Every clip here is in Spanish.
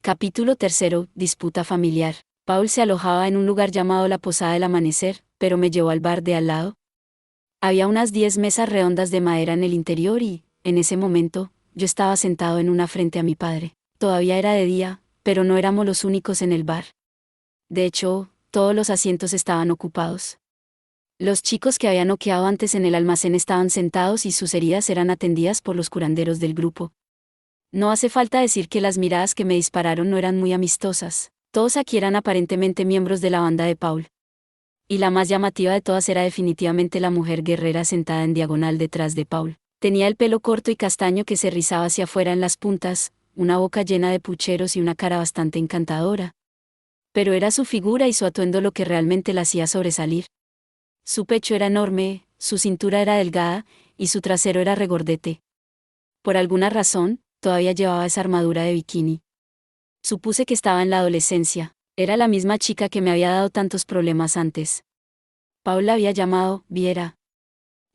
Capítulo 3. Disputa familiar. Paul se alojaba en un lugar llamado la Posada del Amanecer, pero me llevó al bar de al lado. Había unas 10 mesas redondas de madera en el interior y, en ese momento, yo estaba sentado en una frente a mi padre. Todavía era de día, pero no éramos los únicos en el bar. De hecho, todos los asientos estaban ocupados. Los chicos que habían noqueado antes en el almacén estaban sentados y sus heridas eran atendidas por los curanderos del grupo. No hace falta decir que las miradas que me dispararon no eran muy amistosas. Todos aquí eran aparentemente miembros de la banda de Paul. Y la más llamativa de todas era definitivamente la mujer guerrera sentada en diagonal detrás de Paul. Tenía el pelo corto y castaño que se rizaba hacia afuera en las puntas, una boca llena de pucheros y una cara bastante encantadora. Pero era su figura y su atuendo lo que realmente la hacía sobresalir. Su pecho era enorme, su cintura era delgada, y su trasero era regordete. Por alguna razón, todavía llevaba esa armadura de bikini. Supuse que estaba en la adolescencia. Era la misma chica que me había dado tantos problemas antes. Paul la había llamado Viera.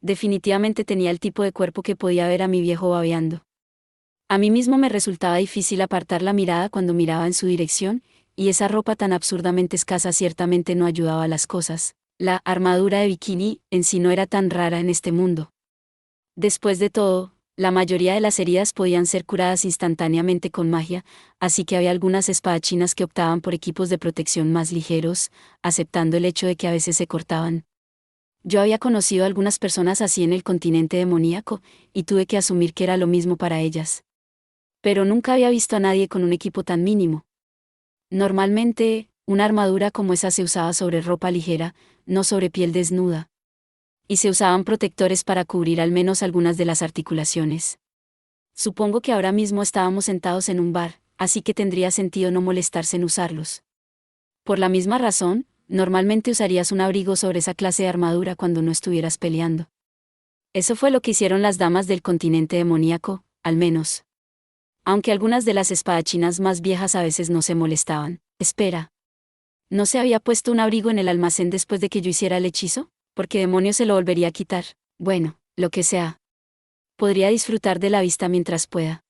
Definitivamente tenía el tipo de cuerpo que podía ver a mi viejo babeando. A mí mismo me resultaba difícil apartar la mirada cuando miraba en su dirección, y esa ropa tan absurdamente escasa ciertamente no ayudaba a las cosas. La armadura de bikini en sí no era tan rara en este mundo. Después de todo, la mayoría de las heridas podían ser curadas instantáneamente con magia, así que había algunas espadachinas que optaban por equipos de protección más ligeros, aceptando el hecho de que a veces se cortaban. Yo había conocido a algunas personas así en el continente demoníaco, y tuve que asumir que era lo mismo para ellas. Pero nunca había visto a nadie con un equipo tan mínimo. Normalmente, una armadura como esa se usaba sobre ropa ligera, no sobre piel desnuda. Y se usaban protectores para cubrir al menos algunas de las articulaciones. Supongo que ahora mismo estábamos sentados en un bar, así que tendría sentido no molestarse en usarlos. Por la misma razón, normalmente usarías un abrigo sobre esa clase de armadura cuando no estuvieras peleando. Eso fue lo que hicieron las damas del continente demoníaco, al menos. Aunque algunas de las espadachinas más viejas a veces no se molestaban. Espera. ¿No se había puesto un abrigo en el almacén después de que yo hiciera el hechizo? ¿Porque demonios se lo volvería a quitar? Bueno, lo que sea. Podría disfrutar de la vista mientras pueda.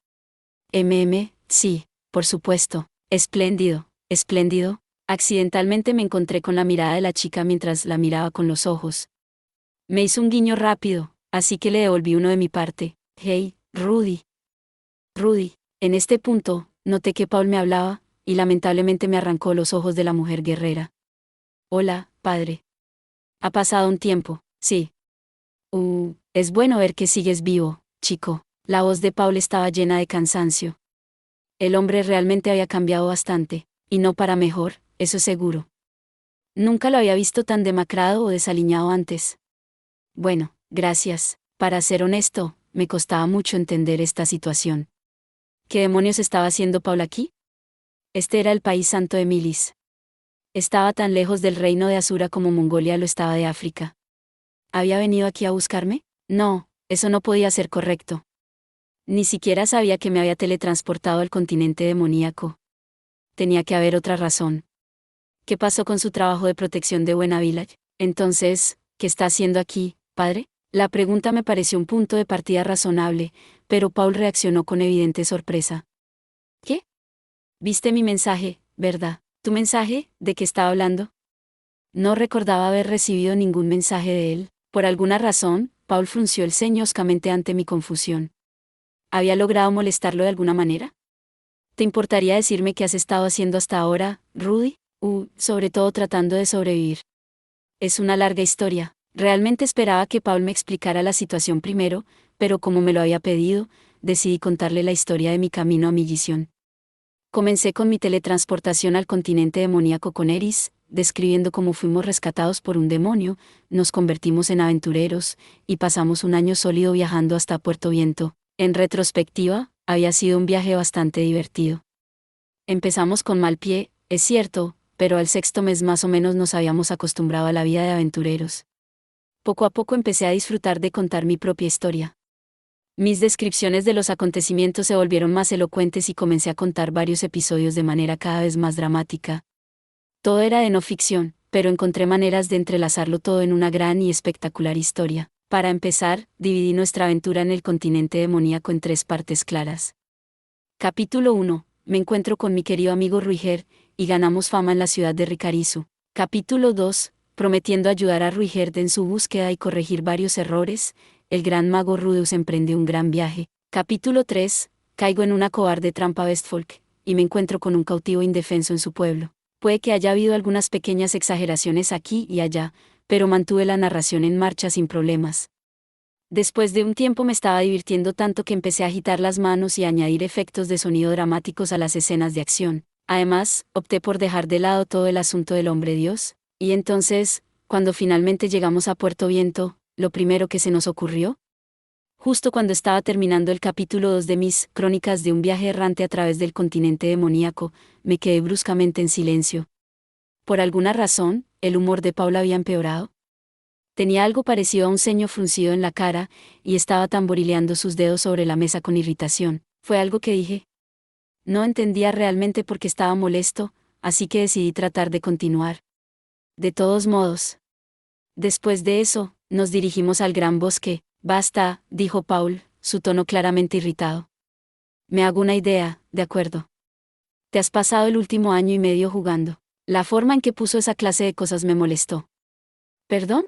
Sí, por supuesto. Espléndido, espléndido. Accidentalmente me encontré con la mirada de la chica mientras la miraba con los ojos. Me hizo un guiño rápido, así que le devolví uno de mi parte. Hey, Rudy. Rudy. En este punto, noté que Paul me hablaba, y lamentablemente me arrancó los ojos de la mujer guerrera. Hola, padre. Ha pasado un tiempo, sí. Es bueno ver que sigues vivo, chico. La voz de Paul estaba llena de cansancio. El hombre realmente había cambiado bastante, y no para mejor, eso es seguro. Nunca lo había visto tan demacrado o desaliñado antes. Bueno, gracias. Para ser honesto, me costaba mucho entender esta situación. ¿Qué demonios estaba haciendo Paul aquí? Este era el país santo de Milis. Estaba tan lejos del reino de Asura como Mongolia lo estaba de África. ¿Había venido aquí a buscarme? No, eso no podía ser correcto. Ni siquiera sabía que me había teletransportado al continente demoníaco. Tenía que haber otra razón. ¿Qué pasó con su trabajo de protección de Buena Village? Entonces, ¿qué está haciendo aquí, padre? La pregunta me pareció un punto de partida razonable, pero Paul reaccionó con evidente sorpresa. ¿Qué? ¿Viste mi mensaje, verdad? ¿Tu mensaje? ¿De qué estaba hablando? No recordaba haber recibido ningún mensaje de él. Por alguna razón, Paul frunció el ceño hoscamente ante mi confusión. ¿Había logrado molestarlo de alguna manera? ¿Te importaría decirme qué has estado haciendo hasta ahora, Rudy? Sobre todo tratando de sobrevivir. Es una larga historia. Realmente esperaba que Paul me explicara la situación primero, pero como me lo había pedido, decidí contarle la historia de mi camino a Millisión. Comencé con mi teletransportación al continente demoníaco con Eris, describiendo cómo fuimos rescatados por un demonio, nos convertimos en aventureros, y pasamos un año sólido viajando hasta Puerto Viento. En retrospectiva, había sido un viaje bastante divertido. Empezamos con mal pie, es cierto, pero al 6.º mes más o menos nos habíamos acostumbrado a la vida de aventureros. Poco a poco empecé a disfrutar de contar mi propia historia. Mis descripciones de los acontecimientos se volvieron más elocuentes y comencé a contar varios episodios de manera cada vez más dramática. Todo era de no ficción, pero encontré maneras de entrelazarlo todo en una gran y espectacular historia. Para empezar, dividí nuestra aventura en el continente demoníaco en 3 partes claras. Capítulo 1. me encuentro con mi querido amigo Ruiger, y ganamos fama en la ciudad de Ricarizu. Capítulo 2. Prometiendo ayudar a Ruiger en su búsqueda y corregir varios errores, el gran mago Rudeus emprende un gran viaje. Capítulo 3. Caigo en una cobarde trampa Westfolk, y me encuentro con un cautivo indefenso en su pueblo. Puede que haya habido algunas pequeñas exageraciones aquí y allá, pero mantuve la narración en marcha sin problemas. Después de un tiempo me estaba divirtiendo tanto que empecé a agitar las manos y a añadir efectos de sonido dramáticos a las escenas de acción. Además, opté por dejar de lado todo el asunto del hombre Dios, y entonces, cuando finalmente llegamos a Puerto Viento, lo primero que se nos ocurrió, justo cuando estaba terminando el capítulo 2 de mis crónicas de un viaje errante a través del continente demoníaco, me quedé bruscamente en silencio. Por alguna razón, el humor de Paula había empeorado. Tenía algo parecido a un ceño fruncido en la cara, y estaba tamborileando sus dedos sobre la mesa con irritación. Fue algo que dije. No entendía realmente por qué estaba molesto, así que decidí tratar de continuar. De todos modos. Después de eso, nos dirigimos al gran bosque. Basta, dijo Paul, su tono claramente irritado. Me hago una idea, de acuerdo. Te has pasado el último año y medio jugando. La forma en que puso esa clase de cosas me molestó. ¿Perdón?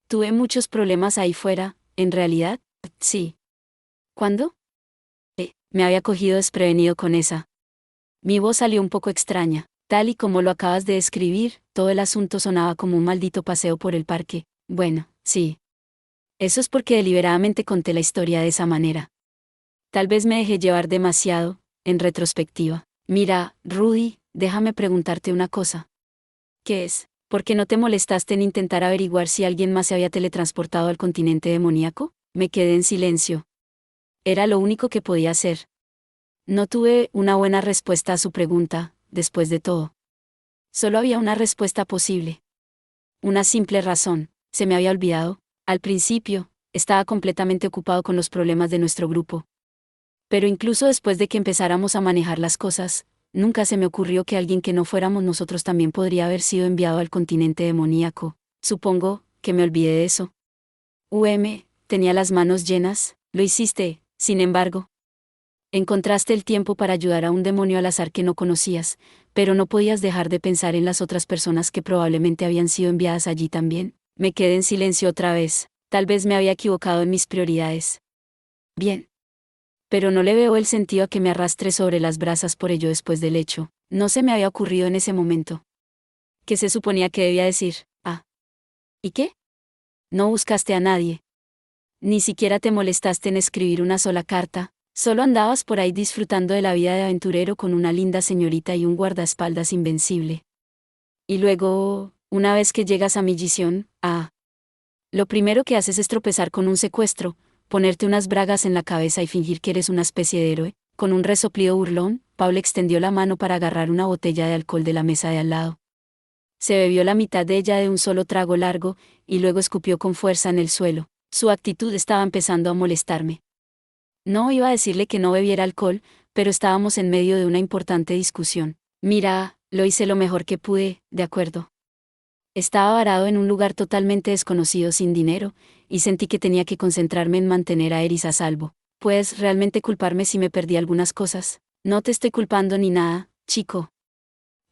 Tuve muchos problemas ahí fuera, en realidad, sí. ¿Cuándo? Me había cogido desprevenido con esa. Mi voz salió un poco extraña. Tal y como lo acabas de describir, todo el asunto sonaba como un maldito paseo por el parque. Bueno, sí. Eso es porque deliberadamente conté la historia de esa manera. Tal vez me dejé llevar demasiado, en retrospectiva. Mira, Rudy, déjame preguntarte una cosa. ¿Qué es? ¿Por qué no te molestaste en intentar averiguar si alguien más se había teletransportado al continente demoníaco? Me quedé en silencio. Era lo único que podía hacer. No tuve una buena respuesta a su pregunta, después de todo. Solo había una respuesta posible. Una simple razón, se me había olvidado. Al principio, estaba completamente ocupado con los problemas de nuestro grupo. Pero incluso después de que empezáramos a manejar las cosas, nunca se me ocurrió que alguien que no fuéramos nosotros también podría haber sido enviado al continente demoníaco. Supongo que me olvidé de eso. Tenía las manos llenas. Lo hiciste, sin embargo. Encontraste el tiempo para ayudar a un demonio al azar que no conocías, pero no podías dejar de pensar en las otras personas que probablemente habían sido enviadas allí también. Me quedé en silencio otra vez. Tal vez me había equivocado en mis prioridades. Bien. Pero no le veo el sentido a que me arrastre sobre las brasas por ello después del hecho. No se me había ocurrido en ese momento. ¿Qué se suponía que debía decir? Ah. ¿Y qué? No buscaste a nadie. Ni siquiera te molestaste en escribir una sola carta. Solo andabas por ahí disfrutando de la vida de aventurero con una linda señorita y un guardaespaldas invencible. Y luego, una vez que llegas a Millition, lo primero que haces es tropezar con un secuestro, ponerte unas bragas en la cabeza y fingir que eres una especie de héroe. Con un resoplido burlón, Paul extendió la mano para agarrar una botella de alcohol de la mesa de al lado. Se bebió la mitad de ella de un solo trago largo, y luego escupió con fuerza en el suelo. Su actitud estaba empezando a molestarme. No iba a decirle que no bebiera alcohol, pero estábamos en medio de una importante discusión. Mira, lo hice lo mejor que pude, de acuerdo. Estaba varado en un lugar totalmente desconocido sin dinero, y sentí que tenía que concentrarme en mantener a Eris a salvo. ¿Puedes realmente culparme si me perdí algunas cosas? No te estoy culpando ni nada, chico.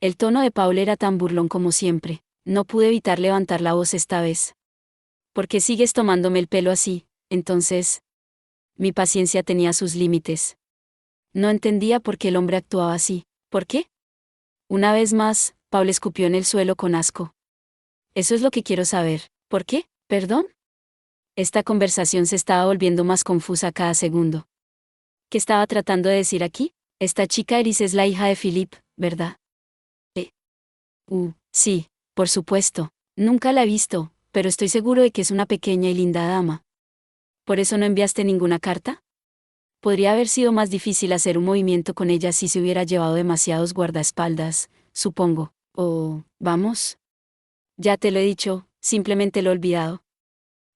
El tono de Paul era tan burlón como siempre. No pude evitar levantar la voz esta vez. ¿Por qué sigues tomándome el pelo así? Entonces, mi paciencia tenía sus límites. No entendía por qué el hombre actuaba así. ¿Por qué? Una vez más, Paul escupió en el suelo con asco. Eso es lo que quiero saber. ¿Por qué? ¿Perdón? Esta conversación se estaba volviendo más confusa cada segundo. ¿Qué estaba tratando de decir aquí? Esta chica Eris es la hija de Philip, ¿verdad? Sí, por supuesto. Nunca la he visto, pero estoy seguro de que es una pequeña y linda dama. ¿Por eso no enviaste ninguna carta? Podría haber sido más difícil hacer un movimiento con ella si se hubiera llevado demasiados guardaespaldas, supongo. Vamos. Ya te lo he dicho, simplemente lo he olvidado.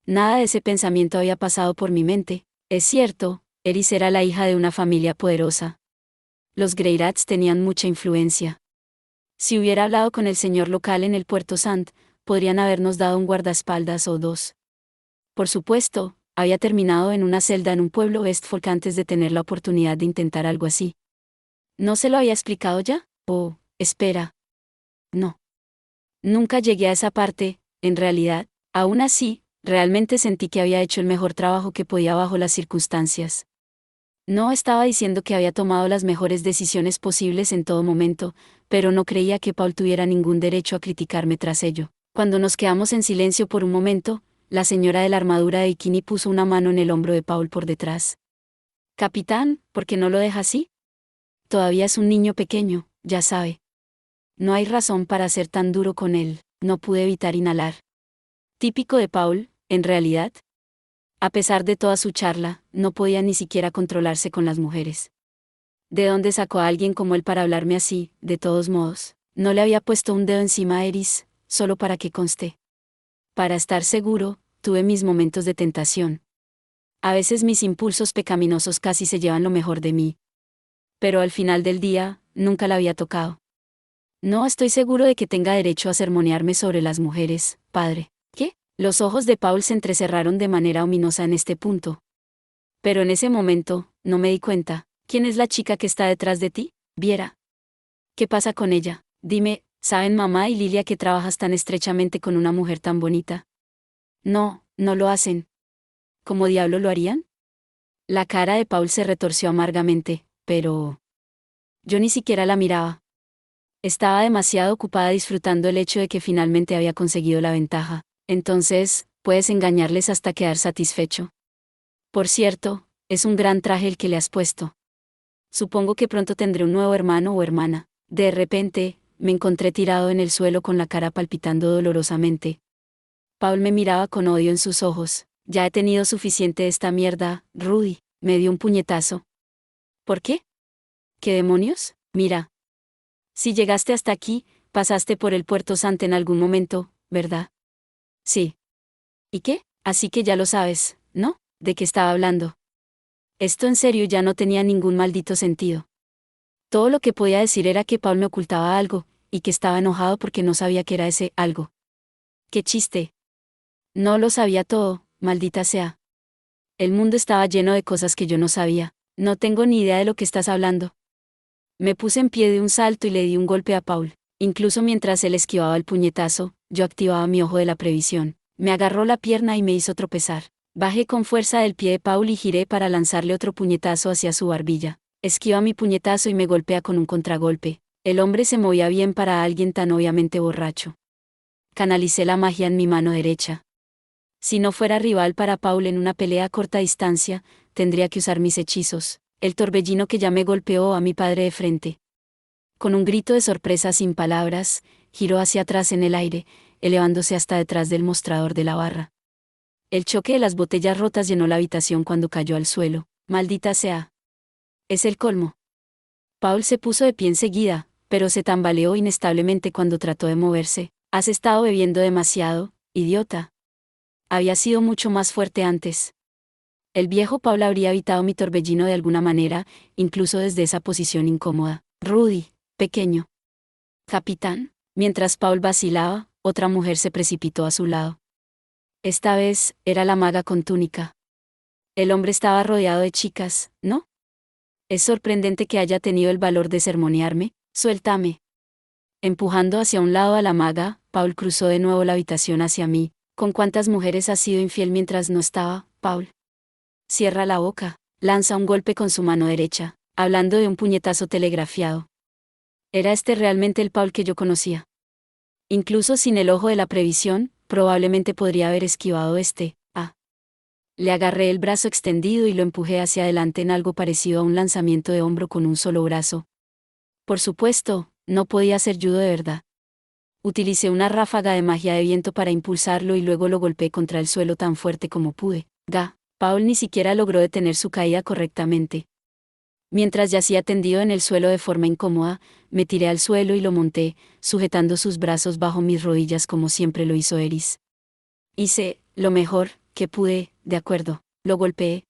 Nada de ese pensamiento había pasado por mi mente. Es cierto, Eris era la hija de una familia poderosa. Los Greyrats tenían mucha influencia. Si hubiera hablado con el señor local en el Puerto Sant, podrían habernos dado un guardaespaldas o dos. Por supuesto, había terminado en una celda en un pueblo Westfolk antes de tener la oportunidad de intentar algo así. ¿No se lo había explicado ya? Oh, espera. No. Nunca llegué a esa parte, en realidad. Aún así, realmente sentí que había hecho el mejor trabajo que podía bajo las circunstancias. No estaba diciendo que había tomado las mejores decisiones posibles en todo momento, pero no creía que Paul tuviera ningún derecho a criticarme tras ello. Cuando nos quedamos en silencio por un momento, la señora de la armadura de bikini puso una mano en el hombro de Paul por detrás. Capitán, ¿por qué no lo deja así? Todavía es un niño pequeño, ya sabe. No hay razón para ser tan duro con él. No pude evitar inhalar. Típico de Paul, en realidad. A pesar de toda su charla, no podía ni siquiera controlarse con las mujeres. ¿De dónde sacó a alguien como él para hablarme así? De todos modos, no le había puesto un dedo encima a Eris, solo para que conste. Para estar seguro, tuve mis momentos de tentación. A veces mis impulsos pecaminosos casi se llevan lo mejor de mí. Pero al final del día, nunca la había tocado. No estoy seguro de que tenga derecho a sermonearme sobre las mujeres, padre. ¿Qué? Los ojos de Paul se entrecerraron de manera ominosa en este punto. Pero en ese momento, no me di cuenta. ¿Quién es la chica que está detrás de ti? Viera. ¿Qué pasa con ella? Dime, ¿saben mamá y Lilia que trabajas tan estrechamente con una mujer tan bonita? No, no lo hacen. ¿Cómo diablo lo harían? La cara de Paul se retorció amargamente, pero... Yo ni siquiera la miraba. Estaba demasiado ocupada disfrutando el hecho de que finalmente había conseguido la ventaja. Entonces, puedes engañarles hasta quedar satisfecho. Por cierto, es un gran traje el que le has puesto. Supongo que pronto tendré un nuevo hermano o hermana. De repente, me encontré tirado en el suelo con la cara palpitando dolorosamente. Paul me miraba con odio en sus ojos. Ya he tenido suficiente de esta mierda, Rudy. Me dio un puñetazo. ¿Por qué? ¿Qué demonios? Mira. Si llegaste hasta aquí, pasaste por el Puerto Sante en algún momento, ¿verdad? Sí. ¿Y qué? Así que ya lo sabes, ¿no? ¿De qué estaba hablando? Esto en serio ya no tenía ningún maldito sentido. Todo lo que podía decir era que Paul me ocultaba algo, y que estaba enojado porque no sabía qué era ese algo. ¡Qué chiste! No lo sabía todo, maldita sea. El mundo estaba lleno de cosas que yo no sabía. No tengo ni idea de lo que estás hablando. Me puse en pie de un salto y le di un golpe a Paul. Incluso mientras él esquivaba el puñetazo, yo activaba mi ojo de la previsión. Me agarró la pierna y me hizo tropezar. Bajé con fuerza del pie de Paul y giré para lanzarle otro puñetazo hacia su barbilla. Esquiva mi puñetazo y me golpea con un contragolpe. El hombre se movía bien para alguien tan obviamente borracho. Canalicé la magia en mi mano derecha. Si no fuera rival para Paul en una pelea a corta distancia, tendría que usar mis hechizos. El torbellino que ya me golpeó a mi padre de frente. Con un grito de sorpresa sin palabras, giró hacia atrás en el aire, elevándose hasta detrás del mostrador de la barra. El choque de las botellas rotas llenó la habitación cuando cayó al suelo. Maldita sea. Es el colmo. Paul se puso de pie enseguida, pero se tambaleó inestablemente cuando trató de moverse. Has estado bebiendo demasiado, idiota. Había sido mucho más fuerte antes. El viejo Paul habría evitado mi torbellino de alguna manera, incluso desde esa posición incómoda. Rudy, pequeño. Capitán. Mientras Paul vacilaba, otra mujer se precipitó a su lado. Esta vez, era la maga con túnica. El hombre estaba rodeado de chicas, ¿no? Es sorprendente que haya tenido el valor de sermonearme. Suéltame. Empujando hacia un lado a la maga, Paul cruzó de nuevo la habitación hacia mí. ¿Con cuántas mujeres has sido infiel mientras no estaba, Paul? Cierra la boca. Lanza un golpe con su mano derecha, hablando de un puñetazo telegrafiado. ¿Era este realmente el Paul que yo conocía? Incluso sin el ojo de la previsión, probablemente podría haber esquivado este. Le agarré el brazo extendido y lo empujé hacia adelante en algo parecido a un lanzamiento de hombro con un solo brazo. Por supuesto, no podía ser judo de verdad. Utilicé una ráfaga de magia de viento para impulsarlo y luego lo golpeé contra el suelo tan fuerte como pude. Paul ni siquiera logró detener su caída correctamente. Mientras yacía tendido en el suelo de forma incómoda, me tiré al suelo y lo monté, sujetando sus brazos bajo mis rodillas como siempre lo hizo Eris. Hice lo mejor que pude, de acuerdo. Lo golpeé.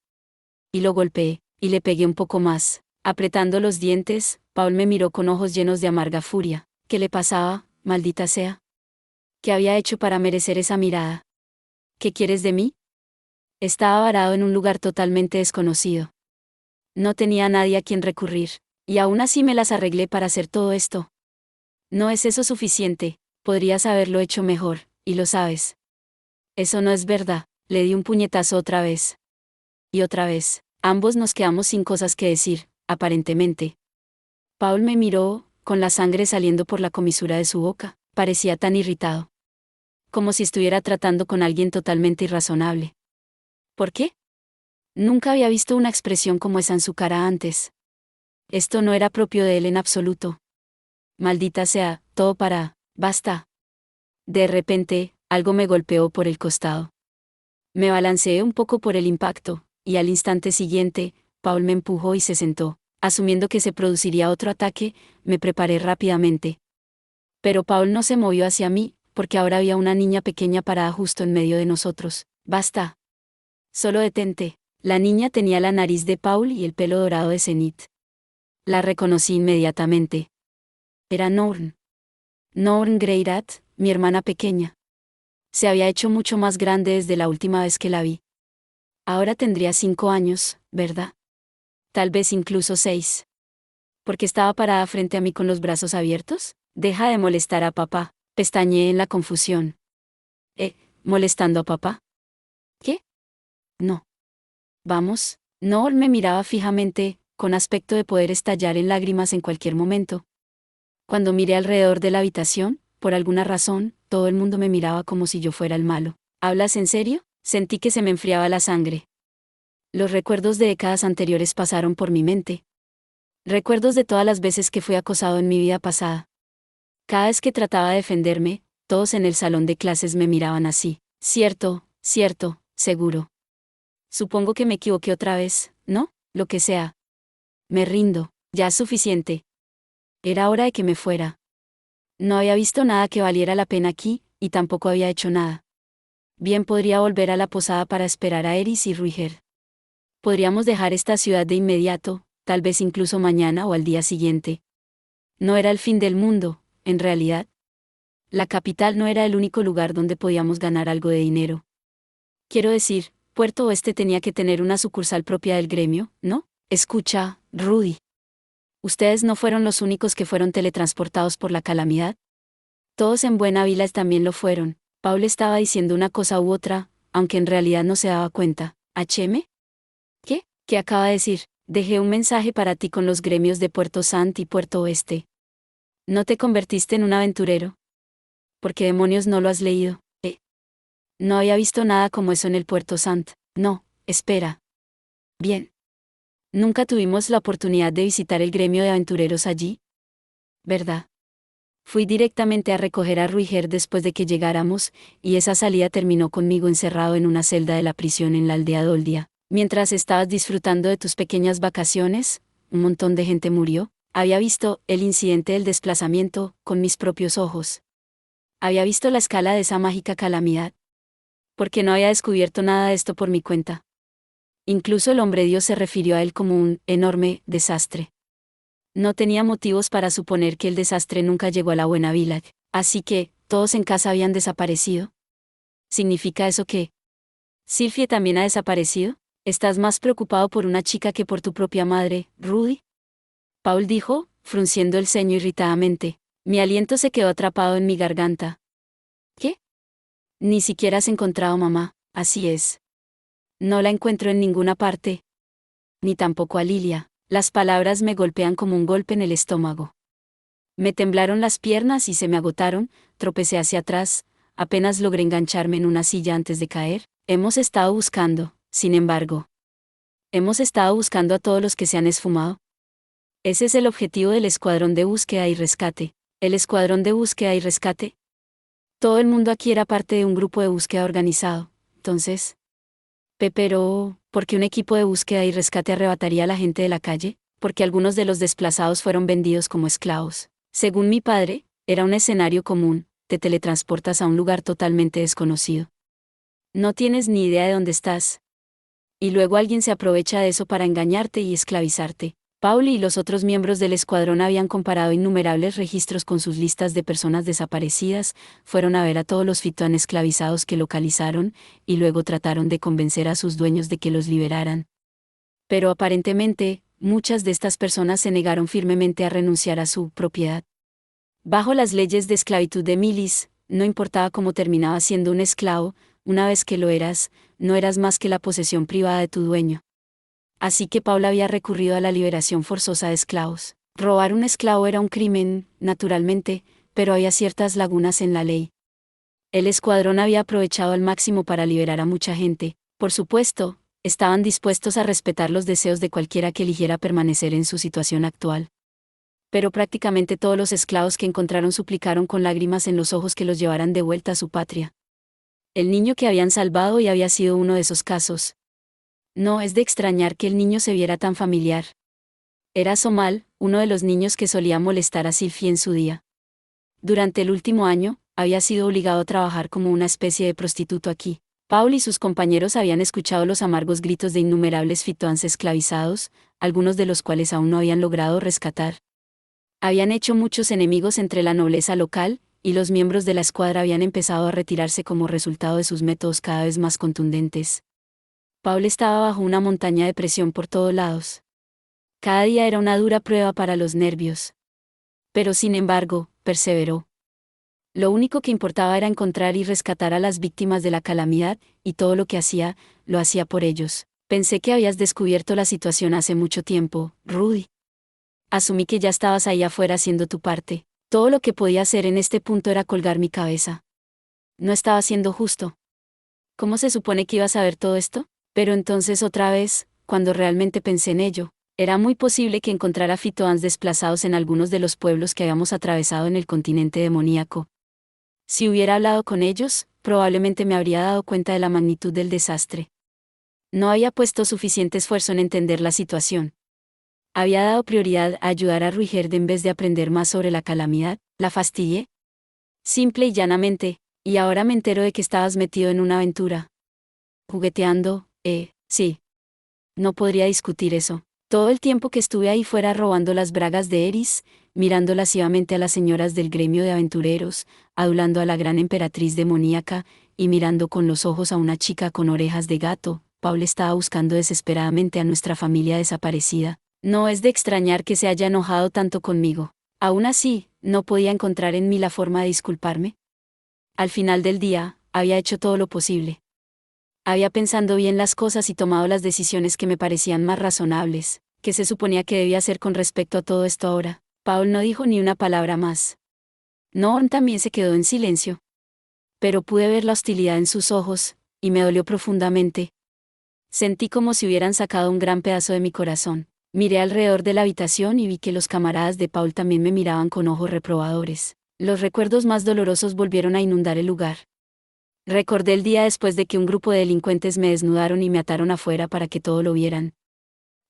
Y lo golpeé, y le pegué un poco más. Apretando los dientes, Paul me miró con ojos llenos de amarga furia. ¿Qué le pasaba, maldita sea? ¿Qué había hecho para merecer esa mirada? ¿Qué quieres de mí? Estaba varado en un lugar totalmente desconocido. No tenía a nadie a quien recurrir. Y aún así me las arreglé para hacer todo esto. No es eso suficiente, podrías haberlo hecho mejor, y lo sabes. Eso no es verdad, le di un puñetazo otra vez. Y otra vez, ambos nos quedamos sin cosas que decir, aparentemente. Paul me miró, con la sangre saliendo por la comisura de su boca, parecía tan irritado. Como si estuviera tratando con alguien totalmente irrazonable. ¿Por qué? Nunca había visto una expresión como esa en su cara antes. Esto no era propio de él en absoluto. Maldita sea, todo para, basta. De repente, algo me golpeó por el costado. Me balanceé un poco por el impacto, y al instante siguiente, Paul me empujó y se sentó. Asumiendo que se produciría otro ataque, me preparé rápidamente. Pero Paul no se movió hacia mí, porque ahora había una niña pequeña parada justo en medio de nosotros. Basta. Solo detente. La niña tenía la nariz de Paul y el pelo dorado de Zenith. La reconocí inmediatamente. Era Norn. Norn Greyrat, mi hermana pequeña. Se había hecho mucho más grande desde la última vez que la vi. Ahora tendría 5 años, ¿verdad? Tal vez incluso 6. ¿Por qué estaba parada frente a mí con los brazos abiertos? Deja de molestar a papá, pestañeé en la confusión. ¿Molestando a papá? ¿Qué? No. Vamos, Noel me miraba fijamente, con aspecto de poder estallar en lágrimas en cualquier momento. Cuando miré alrededor de la habitación, por alguna razón, todo el mundo me miraba como si yo fuera el malo. ¿Hablas en serio? Sentí que se me enfriaba la sangre. Los recuerdos de décadas anteriores pasaron por mi mente. Recuerdos de todas las veces que fui acosado en mi vida pasada. Cada vez que trataba de defenderme, todos en el salón de clases me miraban así. Cierto, seguro. Supongo que me equivoqué otra vez, ¿no? Lo que sea. Me rindo, ya es suficiente. Era hora de que me fuera. No había visto nada que valiera la pena aquí, y tampoco había hecho nada. Bien podría volver a la posada para esperar a Eris y Ruiger. Podríamos dejar esta ciudad de inmediato, tal vez incluso mañana o al día siguiente. No era el fin del mundo, en realidad. La capital no era el único lugar donde podíamos ganar algo de dinero. Quiero decir, Puerto Oeste tenía que tener una sucursal propia del gremio, ¿no? Escucha, Rudy. Ustedes no fueron los únicos que fueron teletransportados por la calamidad. Todos en Buena Vila también lo fueron. Paul estaba diciendo una cosa u otra, aunque en realidad no se daba cuenta. ¿HM? ¿Qué? ¿Qué acaba de decir? Dejé un mensaje para ti con los gremios de Puerto Sant y Puerto Oeste. ¿No te convertiste en un aventurero? ¿Por qué demonios no lo has leído? No había visto nada como eso en el Puerto Sant. No, espera. Bien. Nunca tuvimos la oportunidad de visitar el gremio de aventureros allí. ¿Verdad? Fui directamente a recoger a Ruiger después de que llegáramos, y esa salida terminó conmigo encerrado en una celda de la prisión en la aldea Doldia. Mientras estabas disfrutando de tus pequeñas vacaciones, un montón de gente murió. Había visto el incidente del desplazamiento con mis propios ojos. Había visto la escala de esa mágica calamidad. Porque no había descubierto nada de esto por mi cuenta. Incluso el hombre Dios se refirió a él como un enorme desastre. No tenía motivos para suponer que el desastre nunca llegó a la Buena Village, así que, todos en casa habían desaparecido. ¿Significa eso que Sylvie también ha desaparecido? ¿Estás más preocupado por una chica que por tu propia madre, Rudy? Paul dijo, frunciendo el ceño irritadamente. Mi aliento se quedó atrapado en mi garganta. ¿Qué? Ni siquiera has encontrado a mamá, así es. No la encuentro en ninguna parte. Ni tampoco a Lilia. Las palabras me golpean como un golpe en el estómago. Me temblaron las piernas y se me agotaron, tropecé hacia atrás, apenas logré engancharme en una silla antes de caer. Hemos estado buscando, sin embargo. Hemos estado buscando a todos los que se han esfumado. Ese es el objetivo del escuadrón de búsqueda y rescate. ¿El escuadrón de búsqueda y rescate? Todo el mundo aquí era parte de un grupo de búsqueda organizado, entonces. Pero, ¿por qué un equipo de búsqueda y rescate arrebataría a la gente de la calle? Porque algunos de los desplazados fueron vendidos como esclavos. Según mi padre, era un escenario común, te teletransportas a un lugar totalmente desconocido. No tienes ni idea de dónde estás. Y luego alguien se aprovecha de eso para engañarte y esclavizarte. Paul y los otros miembros del escuadrón habían comparado innumerables registros con sus listas de personas desaparecidas, fueron a ver a todos los fitoan esclavizados que localizaron, y luego trataron de convencer a sus dueños de que los liberaran. Pero aparentemente, muchas de estas personas se negaron firmemente a renunciar a su propiedad. Bajo las leyes de esclavitud de Milis, no importaba cómo terminabas siendo un esclavo, una vez que lo eras, no eras más que la posesión privada de tu dueño. Así que Paul había recurrido a la liberación forzosa de esclavos. Robar un esclavo era un crimen, naturalmente, pero había ciertas lagunas en la ley. El escuadrón había aprovechado al máximo para liberar a mucha gente. Por supuesto, estaban dispuestos a respetar los deseos de cualquiera que eligiera permanecer en su situación actual. Pero prácticamente todos los esclavos que encontraron suplicaron con lágrimas en los ojos que los llevaran de vuelta a su patria. El niño que habían salvado y había sido uno de esos casos. No es de extrañar que el niño se viera tan familiar. Era Somal, uno de los niños que solía molestar a Silfie en su día. Durante el último año, había sido obligado a trabajar como una especie de prostituto aquí. Paul y sus compañeros habían escuchado los amargos gritos de innumerables fitoans esclavizados, algunos de los cuales aún no habían logrado rescatar. Habían hecho muchos enemigos entre la nobleza local, y los miembros de la escuadra habían empezado a retirarse como resultado de sus métodos cada vez más contundentes. Paul estaba bajo una montaña de presión por todos lados. Cada día era una dura prueba para los nervios. Pero sin embargo, perseveró. Lo único que importaba era encontrar y rescatar a las víctimas de la calamidad, y todo lo que hacía, lo hacía por ellos. Pensé que habías descubierto la situación hace mucho tiempo, Rudy. Asumí que ya estabas ahí afuera haciendo tu parte. Todo lo que podía hacer en este punto era colgar mi cabeza. No estaba siendo justo. ¿Cómo se supone que iba a saber todo esto? Pero entonces otra vez, cuando realmente pensé en ello, era muy posible que encontrara fitoans desplazados en algunos de los pueblos que habíamos atravesado en el continente demoníaco. Si hubiera hablado con ellos, probablemente me habría dado cuenta de la magnitud del desastre. No había puesto suficiente esfuerzo en entender la situación. Había dado prioridad a ayudar a Ruigerd en vez de aprender más sobre la calamidad. ¿La fastidié? Simple y llanamente, y ahora me entero de que estabas metido en una aventura. Jugueteando, sí. No podría discutir eso. Todo el tiempo que estuve ahí fuera robando las bragas de Eris, mirando lascivamente a las señoras del gremio de aventureros, adulando a la gran emperatriz demoníaca, y mirando con los ojos a una chica con orejas de gato, Paul estaba buscando desesperadamente a nuestra familia desaparecida. No es de extrañar que se haya enojado tanto conmigo. Aún así, no podía encontrar en mí la forma de disculparme. Al final del día, había hecho todo lo posible. Había pensado bien las cosas y tomado las decisiones que me parecían más razonables. ¿Qué se suponía que debía hacer con respecto a todo esto ahora? Paul no dijo ni una palabra más. Norm también se quedó en silencio. Pero pude ver la hostilidad en sus ojos, y me dolió profundamente. Sentí como si hubieran sacado un gran pedazo de mi corazón. Miré alrededor de la habitación y vi que los camaradas de Paul también me miraban con ojos reprobadores. Los recuerdos más dolorosos volvieron a inundar el lugar. Recordé el día después de que un grupo de delincuentes me desnudaron y me ataron afuera para que todo lo vieran.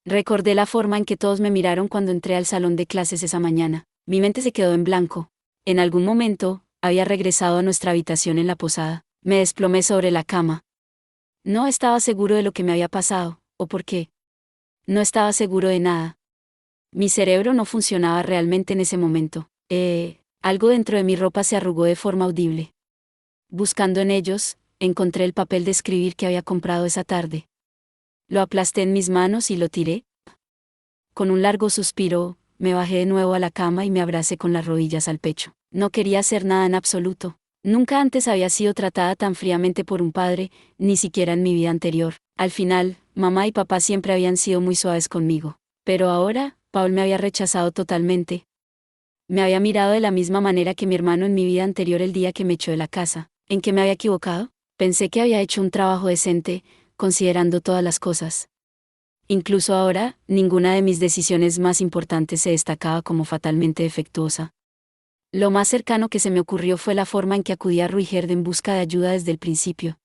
Recordé la forma en que todos me miraron cuando entré al salón de clases esa mañana. Mi mente se quedó en blanco. En algún momento, había regresado a nuestra habitación en la posada. Me desplomé sobre la cama. No estaba seguro de lo que me había pasado, o por qué. No estaba seguro de nada. Mi cerebro no funcionaba realmente en ese momento. Algo dentro de mi ropa se arrugó de forma audible. Buscando en ellos, encontré el papel de escribir que había comprado esa tarde. Lo aplasté en mis manos y lo tiré. Con un largo suspiro, me bajé de nuevo a la cama y me abracé con las rodillas al pecho. No quería hacer nada en absoluto. Nunca antes había sido tratada tan fríamente por un padre, ni siquiera en mi vida anterior. Al final, mamá y papá siempre habían sido muy suaves conmigo. Pero ahora, Paul me había rechazado totalmente. Me había mirado de la misma manera que mi hermano en mi vida anterior el día que me echó de la casa. ¿En qué me había equivocado? Pensé que había hecho un trabajo decente, considerando todas las cosas. Incluso ahora, ninguna de mis decisiones más importantes se destacaba como fatalmente defectuosa. Lo más cercano que se me ocurrió fue la forma en que acudí a Ruigerd en busca de ayuda desde el principio.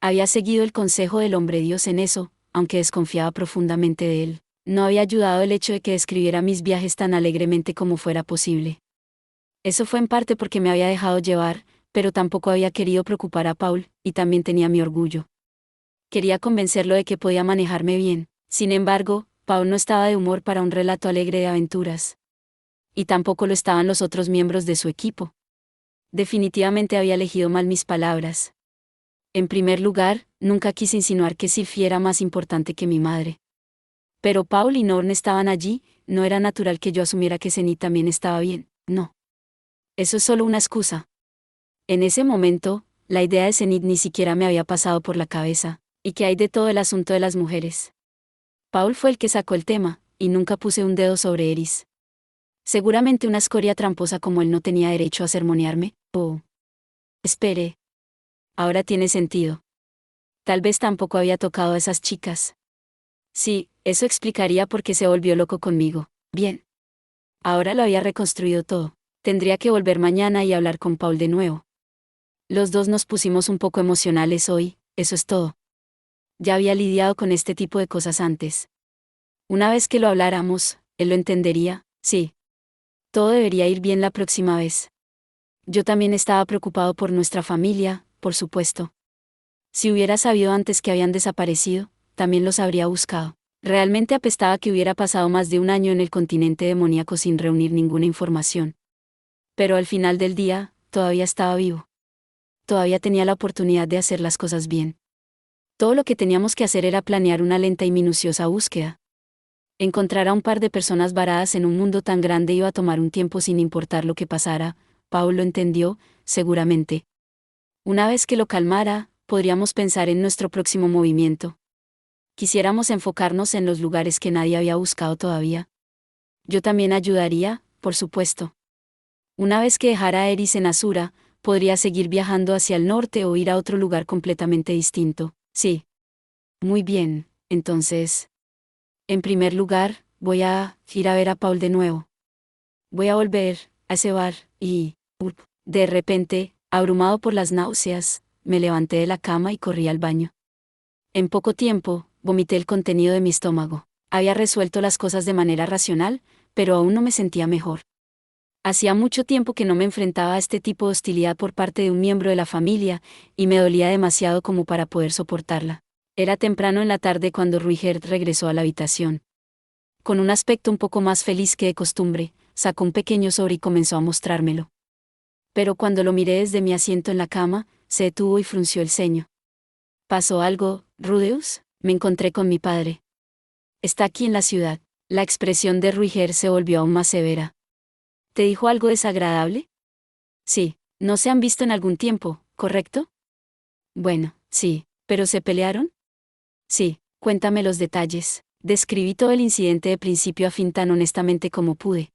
Había seguido el consejo del hombre Dios en eso, aunque desconfiaba profundamente de él. No había ayudado el hecho de que describiera mis viajes tan alegremente como fuera posible. Eso fue en parte porque me había dejado llevar, pero tampoco había querido preocupar a Paul, y también tenía mi orgullo. Quería convencerlo de que podía manejarme bien. Sin embargo, Paul no estaba de humor para un relato alegre de aventuras. Y tampoco lo estaban los otros miembros de su equipo. Definitivamente había elegido mal mis palabras. En primer lugar, nunca quise insinuar que Sylvie era más importante que mi madre. Pero Paul y Norn estaban allí, no era natural que yo asumiera que Zenith también estaba bien, no. Eso es solo una excusa. En ese momento, la idea de Zenith ni siquiera me había pasado por la cabeza. ¿Y qué hay de todo el asunto de las mujeres? Paul fue el que sacó el tema, y nunca puse un dedo sobre Eris. Seguramente una escoria tramposa como él no tenía derecho a sermonearme. Oh. Espere. Ahora tiene sentido. Tal vez tampoco había tocado a esas chicas. Sí, eso explicaría por qué se volvió loco conmigo. Bien. Ahora lo había reconstruido todo. Tendría que volver mañana y hablar con Paul de nuevo. Los dos nos pusimos un poco emocionales hoy, eso es todo. Ya había lidiado con este tipo de cosas antes. Una vez que lo habláramos, él lo entendería, sí. Todo debería ir bien la próxima vez. Yo también estaba preocupado por nuestra familia, por supuesto. Si hubiera sabido antes que habían desaparecido, también los habría buscado. Realmente apestaba que hubiera pasado más de un año en el continente demoníaco sin reunir ninguna información. Pero al final del día, todavía estaba vivo. Todavía tenía la oportunidad de hacer las cosas bien. Todo lo que teníamos que hacer era planear una lenta y minuciosa búsqueda. Encontrar a un par de personas varadas en un mundo tan grande iba a tomar un tiempo sin importar lo que pasara. Paul lo entendió, seguramente. Una vez que lo calmara, podríamos pensar en nuestro próximo movimiento. Quisiéramos enfocarnos en los lugares que nadie había buscado todavía. Yo también ayudaría, por supuesto. Una vez que dejara a Eris en Asura, podría seguir viajando hacia el norte o ir a otro lugar completamente distinto. Sí. Muy bien, entonces. En primer lugar, voy a ir a ver a Paul de nuevo. Voy a volver a ese bar, y... De repente, abrumado por las náuseas, me levanté de la cama y corrí al baño. En poco tiempo, vomité el contenido de mi estómago. Había resuelto las cosas de manera racional, pero aún no me sentía mejor. Hacía mucho tiempo que no me enfrentaba a este tipo de hostilidad por parte de un miembro de la familia, y me dolía demasiado como para poder soportarla. Era temprano en la tarde cuando Ruigert regresó a la habitación. Con un aspecto un poco más feliz que de costumbre, sacó un pequeño sobre y comenzó a mostrármelo. Pero cuando lo miré desde mi asiento en la cama, se detuvo y frunció el ceño. ¿Pasó algo, Rudeus? Me encontré con mi padre. Está aquí en la ciudad. La expresión de Ruigert se volvió aún más severa. ¿Te dijo algo desagradable? Sí, no se han visto en algún tiempo, ¿correcto? Bueno, sí, ¿pero se pelearon? Sí, cuéntame los detalles. Describí todo el incidente de principio a fin tan honestamente como pude.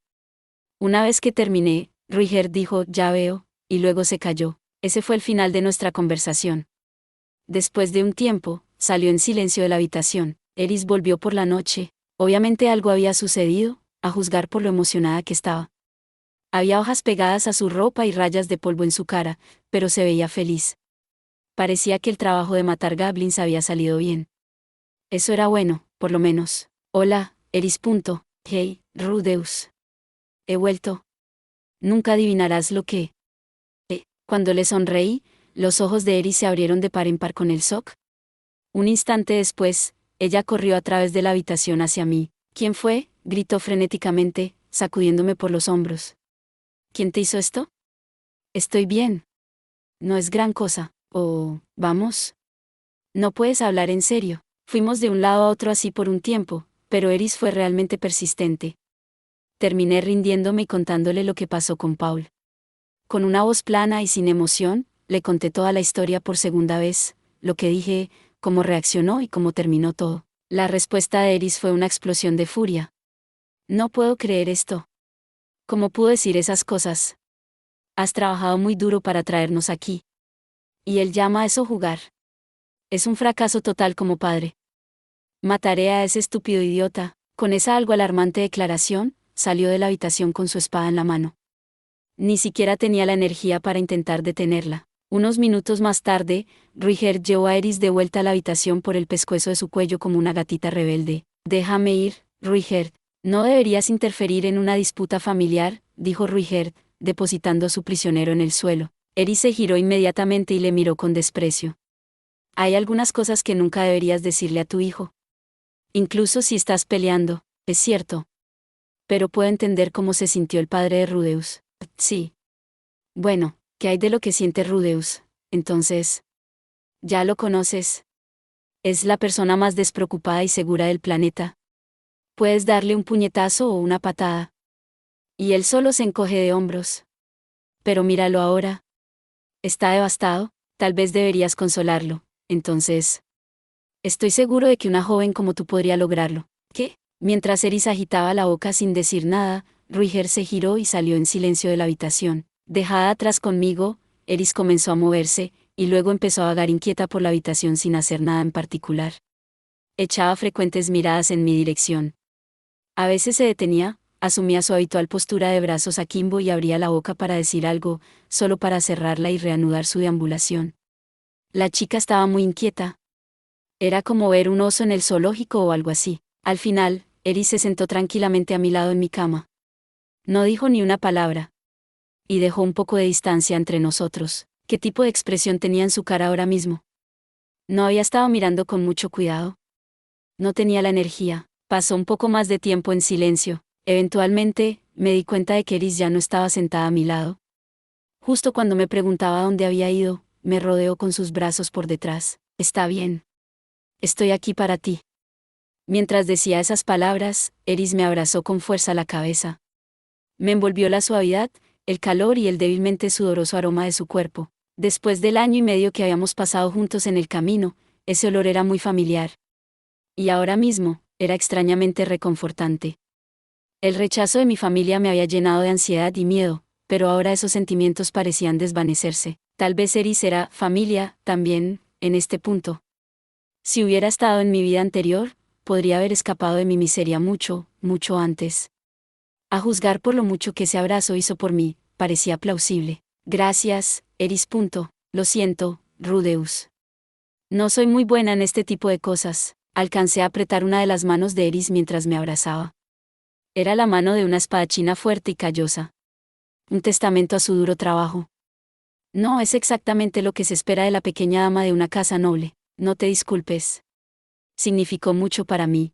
Una vez que terminé, Ruigert dijo, ya veo, y luego se calló. Ese fue el final de nuestra conversación. Después de un tiempo, salió en silencio de la habitación. Eris volvió por la noche. Obviamente algo había sucedido, a juzgar por lo emocionada que estaba. Había hojas pegadas a su ropa y rayas de polvo en su cara, pero se veía feliz. Parecía que el trabajo de matar goblins había salido bien. Eso era bueno, por lo menos. Hola, Eris. Hey, Rudeus. He vuelto. Nunca adivinarás lo que... Cuando le sonreí, los ojos de Eris se abrieron de par en par con el shock. Un instante después, ella corrió a través de la habitación hacia mí. ¿Quién fue?, gritó frenéticamente, sacudiéndome por los hombros. ¿Quién te hizo esto? Estoy bien. No es gran cosa. Oh, vamos. No puedes hablar en serio. Fuimos de un lado a otro así por un tiempo, pero Eris fue realmente persistente. Terminé rindiéndome y contándole lo que pasó con Paul. Con una voz plana y sin emoción, le conté toda la historia por segunda vez, lo que dije, cómo reaccionó y cómo terminó todo. La respuesta de Eris fue una explosión de furia. No puedo creer esto. ¿Cómo pudo decir esas cosas? Has trabajado muy duro para traernos aquí. Y él llama a eso jugar. Es un fracaso total como padre. Mataré a ese estúpido idiota. Con esa algo alarmante declaración, salió de la habitación con su espada en la mano. Ni siquiera tenía la energía para intentar detenerla. Unos minutos más tarde, Ruigert llevó a Eris de vuelta a la habitación por el pescuezo de su cuello como una gatita rebelde. Déjame ir, Ruigert. No deberías interferir en una disputa familiar, dijo Ruigert, depositando a su prisionero en el suelo. Eris se giró inmediatamente y le miró con desprecio. Hay algunas cosas que nunca deberías decirle a tu hijo. Incluso si estás peleando, es cierto. Pero puedo entender cómo se sintió el padre de Rudeus. Sí. Bueno, ¿qué hay de lo que siente Rudeus? Entonces. Ya lo conoces. Es la persona más despreocupada y segura del planeta. Puedes darle un puñetazo o una patada. Y él solo se encoge de hombros. Pero míralo ahora. Está devastado, tal vez deberías consolarlo. Entonces, estoy seguro de que una joven como tú podría lograrlo. ¿Qué? Mientras Eris agitaba la boca sin decir nada, Ruiger se giró y salió en silencio de la habitación. Dejada atrás conmigo, Eris comenzó a moverse, y luego empezó a vagar inquieta por la habitación sin hacer nada en particular. Echaba frecuentes miradas en mi dirección. A veces se detenía, asumía su habitual postura de brazos akimbo y abría la boca para decir algo, solo para cerrarla y reanudar su deambulación. La chica estaba muy inquieta. Era como ver un oso en el zoológico o algo así. Al final, Eris se sentó tranquilamente a mi lado en mi cama. No dijo ni una palabra. Y dejó un poco de distancia entre nosotros. ¿Qué tipo de expresión tenía en su cara ahora mismo? No había estado mirando con mucho cuidado. No tenía la energía. Pasó un poco más de tiempo en silencio. Eventualmente, me di cuenta de que Eris ya no estaba sentada a mi lado. Justo cuando me preguntaba dónde había ido, me rodeó con sus brazos por detrás. Está bien. Estoy aquí para ti. Mientras decía esas palabras, Eris me abrazó con fuerza la cabeza. Me envolvió la suavidad, el calor y el débilmente sudoroso aroma de su cuerpo. Después del año y medio que habíamos pasado juntos en el camino, ese olor era muy familiar. Y ahora mismo, era extrañamente reconfortante. El rechazo de mi familia me había llenado de ansiedad y miedo, pero ahora esos sentimientos parecían desvanecerse. Tal vez Eris era familia, también, en este punto. Si hubiera estado en mi vida anterior, podría haber escapado de mi miseria mucho, mucho antes. A juzgar por lo mucho que ese abrazo hizo por mí, parecía plausible. Gracias, Eris. Lo siento, Rudeus. No soy muy buena en este tipo de cosas. Alcancé a apretar una de las manos de Eris mientras me abrazaba. Era la mano de una espadachina fuerte y callosa. Un testamento a su duro trabajo. No es exactamente lo que se espera de la pequeña dama de una casa noble. No te disculpes. Significó mucho para mí.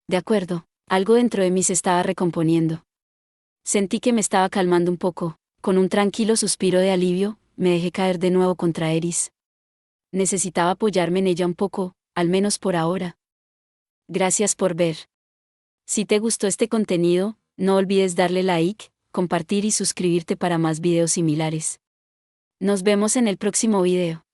De acuerdo, algo dentro de mí se estaba recomponiendo. Sentí que me estaba calmando un poco. Con un tranquilo suspiro de alivio, me dejé caer de nuevo contra Eris. Necesitaba apoyarme en ella un poco, al menos por ahora. Gracias por ver. Si te gustó este contenido, no olvides darle like, compartir y suscribirte para más videos similares. Nos vemos en el próximo video.